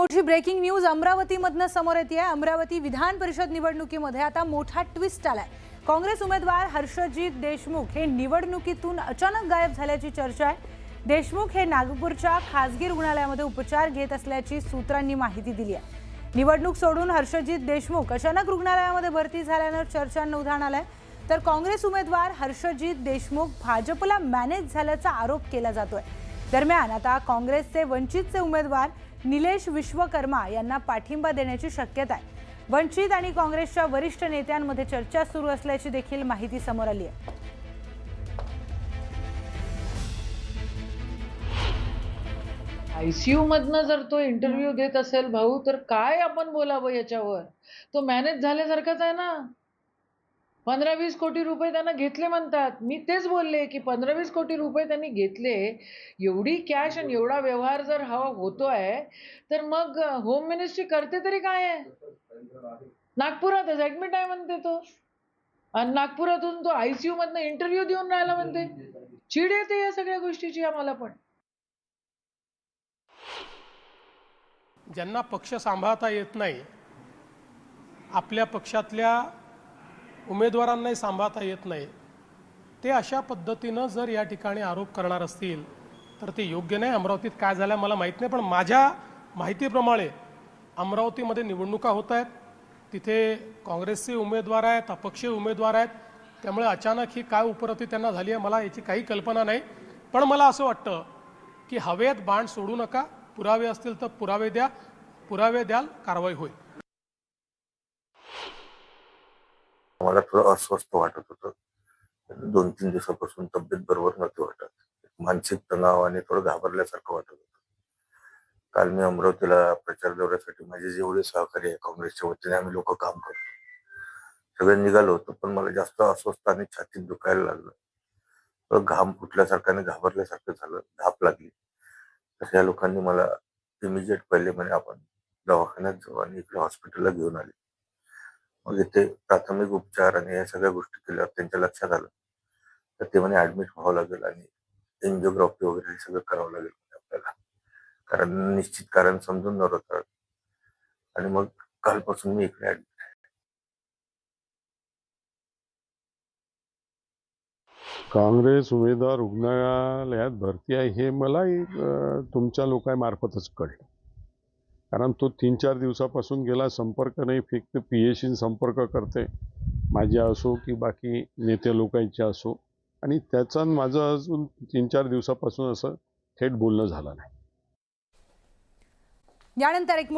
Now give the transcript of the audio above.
मोठी breaking news अमरावतीमधनं समोर येते आहे। अमरावती विधान परिषद निवडणुकीमध्ये आता मोठा ट्विस्ट आलाय। काँग्रेस उमेदवार हर्षजित देशमुख हे निवडणुकीतून अचानक गायब झाल्याची चर्चा आहे। देशमुख हे नागपूरच्या खासगी रुग्णालयामध्ये उपचार घेत असल्याची सूत्रांनी माहिती दिली आहे। निवडणूक सोडून हर्षजित देशमुख अचानक रुग्णालयामध्ये भरती झाल्यानं चर्चांना उधाण आलंय। तर काँग्रेस उमेदवार हर्षजित देशमुख भाजपला मॅनेज झाल्याचा आरोप केला जातोय। दरम्यान आता काँग्रेसचे वंचितचे उमेदवार निलेश विश्वकर्मा यांना पाठिंबा देण्याची शक्यता आहे। वंचित आणि काँग्रेसच्या वरिष्ठ नेत्यांमध्ये चर्चा सुरू असल्याची देखील माहिती समोर आली आहे। आयसीयू मधनं जर तो इंटरव्ह्यू देत असेल भाऊ, तर काय आपण बोलावं याच्यावर? तो मॅनेज झाल्यासारखाच आहे ना। 15-20 कोटी रुपये त्यांना घेतले म्हणतात। मी तेच बोलले की 15-20 कोटी रुपये त्यांनी घेतले, एवढी कॅश आणि एवढा व्यवहार जर हा होतोय, तर मग होम मिनिस्ट्री करते तरी काय आहे? नागपुरातच ऍडमिट आहे म्हणते तो, आणि नागपुरातून तो आयसीयू मधनं इंटरव्ह्यू देऊन राहिला म्हणते। चीड येते या सगळ्या गोष्टीची आम्हाला पण। ज्यांना पक्ष सांभाळता येत नाही, आपल्या पक्षातल्या उमेदवारांनाही सांभाळता येत नाही, ते अशा पद्धतीनं जर या ठिकाणी आरोप करणार असतील तर ते योग्य नाही। अमरावतीत काय झालं मला माहीत नाही, पण माझ्या माहितीप्रमाणे अमरावतीमध्ये निवडणुका होत आहेत, तिथे काँग्रेसचे उमेदवार आहेत, अपक्षीय उमेदवार आहेत, त्यामुळे अचानक ही काय उपरती त्यांना झाली आहे मला याची काही कल्पना नाही। पण मला असं वाटतं की हवेत बाण सोडू नका, पुरावे असतील तर पुरावे द्या, पुरावे द्याल कारवाई होईल। मला थोडं अस्वस्थ वाटत होतं। 2-3 दिवसापासून तब्येत बरोबर नव्हती वाटत, मानसिक तणाव आणि थोडं घाबरल्यासारखं वाटत होतं। काल मी अमरावतीला प्रचार दौऱ्यासाठी माझे जेवढे सहकारी आहे काँग्रेसच्या वतीने आम्ही लोक काम करतो, सगळे निघालो होतो, पण मला जास्त अस्वस्थ आणि छातीत दुखायला लागलं, घाम फुटल्यासारखं आणि घाबरल्यासारखं झालं, धाप लागली। तर या लोकांनी मला इमिजिएट पहिले म्हणे आपण दवाखान्यात जाऊ आणि इकडे हॉस्पिटलला घेऊन आले। मग इथे प्राथमिक उपचार आणि या सगळ्या गोष्टी केल्यावर त्यांच्या लक्षात आलं, तर ते म्हणे ऍडमिट व्हावं लागेल आणि एंजिओग्राफी वगैरे हे सगळं करावं लागेल आपल्याला, कारण निश्चित कारण समजून नव्हतं। आणि मग कालपासून मी इकडे ऍडमिट आहे। काँग्रेस उमेदवार रुग्णालयात भरती आहे हे मलाही तुमच्या लोकांमार्फतच कळलं, कारण तो 3-4 दिवसापासून गेला, संपर्क नाही, फक्त PAशी संपर्क करते, माझ्या असो की बाकी नेते लोकांचे असो, आणि त्याचा माझं अजून 3-4 दिवसापासून असं थेट बोलणं झालं नाही। यानंतर एक